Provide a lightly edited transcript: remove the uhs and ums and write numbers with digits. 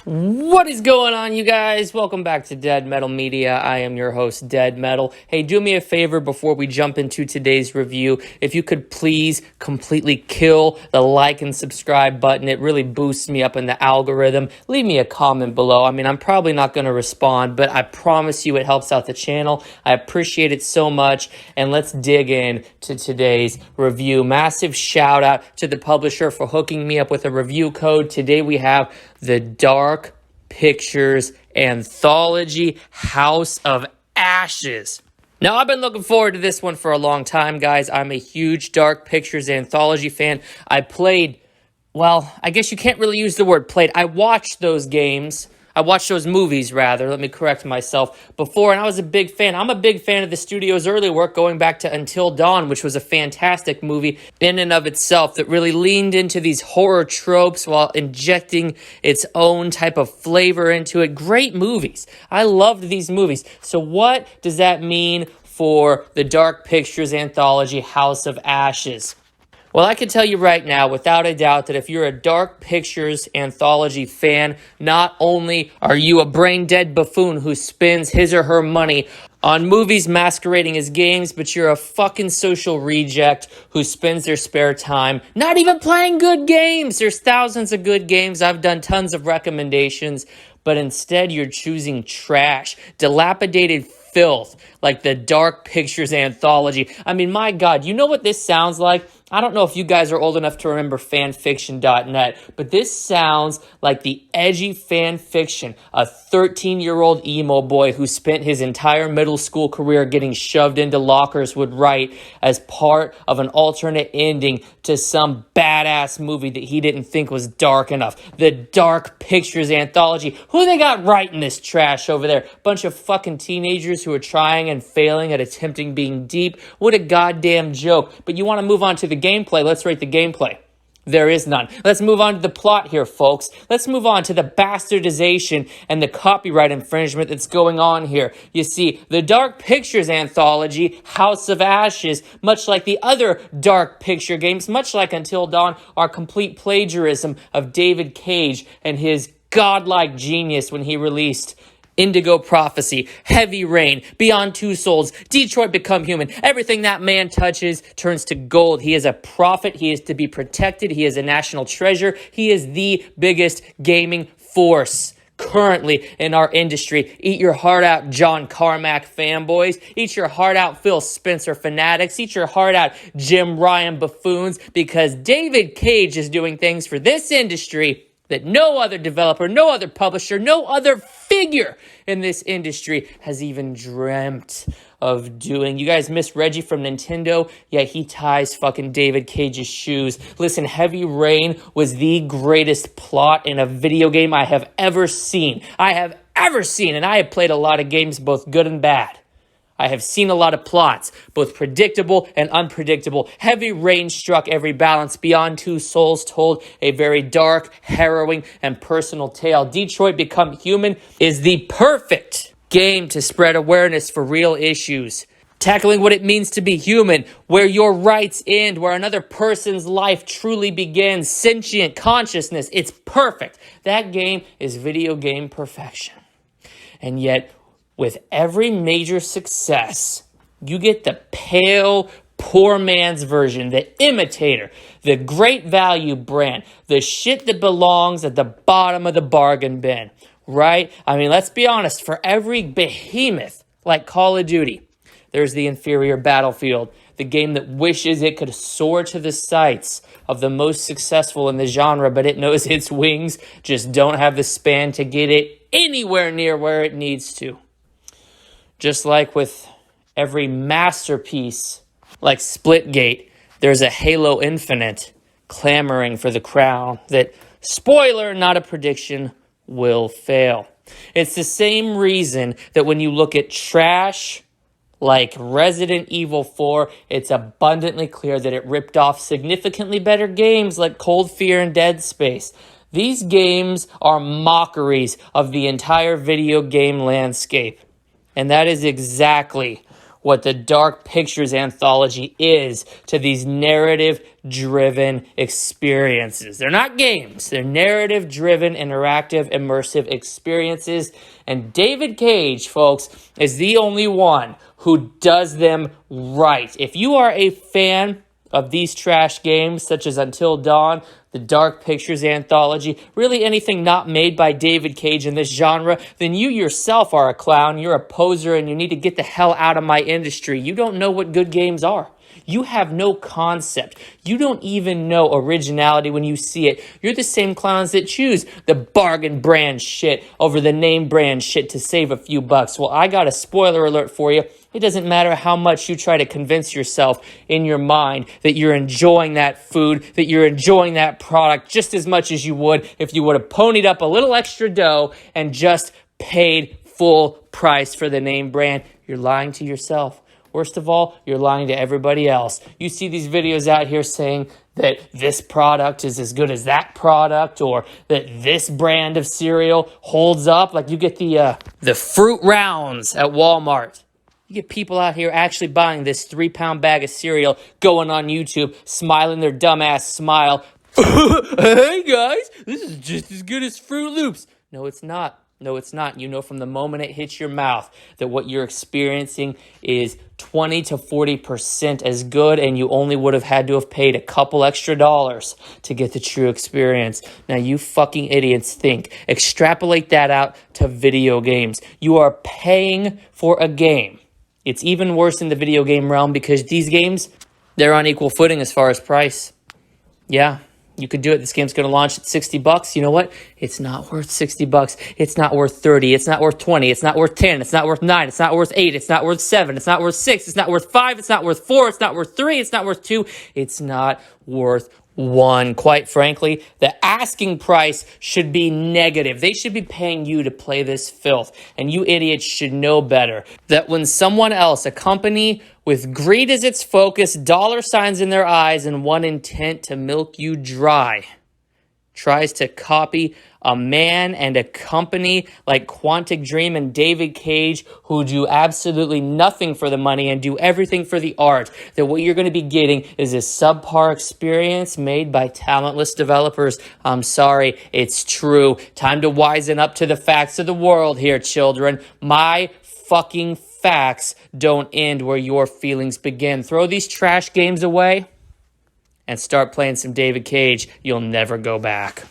What is going on, you guys? Welcome back to Dead Metal Media. I am your host, Dead Metal. Hey, do me a favor before we jump into today's review. If you could please completely kill the like and subscribe button. It really boosts me up in the algorithm. Leave me a comment below. I mean, I'm probably not going to respond, but I promise you it helps out the channel. I appreciate it so much. And let's dig in to today's review. Massive shout out to the publisher for hooking me up with a review code. Today we have the Dark Pictures Anthology House of Ashes. Now, I've been looking forward to this one for a long time, guys. I'm a huge Dark Pictures Anthology fan. I guess you can't really use the word played. I watched those games. I watched those movies, rather. Let me correct myself. Before, and I was a big fan. I'm a big fan of the studio's early work, going back to Until Dawn, which was a fantastic movie in and of itself that really leaned into these horror tropes while injecting its own type of flavor into it. Great movies. I loved these movies. So what does that mean for the Dark Pictures Anthology House of Ashes? Well, I can tell you right now, without a doubt, that if you're a Dark Pictures Anthology fan, not only are you a brain-dead buffoon who spends his or her money on movies masquerading as games, but you're a fucking social reject who spends their spare time not even playing good games. There's thousands of good games. I've done tons of recommendations, but instead you're choosing trash, dilapidated filth, like the Dark Pictures Anthology. I mean, my God, you know what this sounds like? I don't know if you guys are old enough to remember fanfiction.net, but this sounds like the edgy fan fiction a 13-year-old emo boy who spent his entire middle school career getting shoved into lockers would write as part of an alternate ending to some badass movie that he didn't think was dark enough. The Dark Pictures Anthology. Who they got writing this trash over there? Bunch of fucking teenagers who are trying and failing at attempting being deep. What a goddamn joke. But you want to move on to the gameplay. Let's rate the gameplay. There is none. Let's move on to the plot here, folks. Let's move on to the bastardization and the copyright infringement that's going on here. You see, the Dark Pictures Anthology, House of Ashes, much like the other Dark Picture games, much like Until Dawn, are complete plagiarism of David Cage and his godlike genius when he released Indigo Prophecy, Heavy Rain, Beyond Two Souls, Detroit Become Human. Everything that man touches turns to gold. He is a prophet. He is to be protected. He is a national treasure. He is the biggest gaming force currently in our industry. Eat your heart out, John Carmack fanboys. Eat your heart out, Phil Spencer fanatics. Eat your heart out, Jim Ryan buffoons, because David Cage is doing things for this industry that no other developer, no other publisher, no other figure in this industry has even dreamt of doing. You guys miss Reggie from Nintendo? Yeah, he ties fucking David Cage's shoes. Listen, Heavy Rain was the greatest plot in a video game I have ever seen. And I have played a lot of games, both good and bad. I have seen a lot of plots, both predictable and unpredictable. Heavy Rain struck every balance. Beyond Two Souls told a very dark, harrowing, and personal tale. Detroit Become Human is the perfect game to spread awareness for real issues. Tackling what it means to be human, where your rights end, where another person's life truly begins. Sentient consciousness. It's perfect. That game is video game perfection. And yet, with every major success, you get the pale, poor man's version, the imitator, the great value brand, the shit that belongs at the bottom of the bargain bin, right? I mean, let's be honest, for every behemoth like Call of Duty, there's the inferior Battlefield, the game that wishes it could soar to the sights of the most successful in the genre, but it knows its wings just don't have the span to get it anywhere near where it needs to. Just like with every masterpiece like Splitgate, there's a Halo Infinite clamoring for the crown that, spoiler, not a prediction, will fail. It's the same reason that when you look at trash like Resident Evil 4, it's abundantly clear that it ripped off significantly better games like Cold Fear and Dead Space. These games are mockeries of the entire video game landscape. And that is exactly what the Dark Pictures Anthology is to these narrative-driven experiences. They're not games. They're narrative-driven, interactive, immersive experiences. And David Cage, folks, is the only one who does them right. If you are a fan of these trash games, such as Until Dawn, the Dark Pictures Anthology, really anything not made by David Cage in this genre, then you yourself are a clown, you're a poser, and you need to get the hell out of my industry. You don't know what good games are. You have no concept. You don't even know originality when you see it. You're the same clowns that choose the bargain brand shit over the name brand shit to save a few bucks. Well, I got a spoiler alert for you. It doesn't matter how much you try to convince yourself in your mind that you're enjoying that food, that you're enjoying that product just as much as you would if you would have ponied up a little extra dough and just paid full price for the name brand. You're lying to yourself. Worst of all, you're lying to everybody else. You see these videos out here saying that this product is as good as that product, or that this brand of cereal holds up. Like you get the fruit rounds at Walmart. You get people out here actually buying this 3-pound bag of cereal, going on YouTube, smiling their dumbass smile. Hey guys, this is just as good as Fruit Loops. No, it's not. No, it's not. You know from the moment it hits your mouth that what you're experiencing is 20 to 40% as good, and you only would have had to have paid a couple extra dollars to get the true experience. Now, you fucking idiots think. Extrapolate that out to video games. You are paying for a game. It's even worse in the video game realm because these games, they're on equal footing as far as price. Yeah. You could do it. This game's going to launch at $60. You know what? It's not worth $60. It's not worth 30. It's not worth 20. It's not worth 10. It's not worth 9. It's not worth 8. It's not worth 7. It's not worth 6. It's not worth 5. It's not worth 4. It's not worth 3. It's not worth 2. It's not worth 1. Quite frankly, the asking price should be negative. They should be paying you to play this filth. And you idiots should know better that when someone else, a company with greed as its focus, dollar signs in their eyes, and one intent to milk you dry, tries to copy a man and a company like Quantic Dream and David Cage, who do absolutely nothing for the money and do everything for the art, that what you're going to be getting is a subpar experience made by talentless developers. I'm sorry, it's true. Time to wisen up to the facts of the world here, children. My fucking facts don't end where your feelings begin. Throw these trash games away and start playing some David Cage. You'll never go back.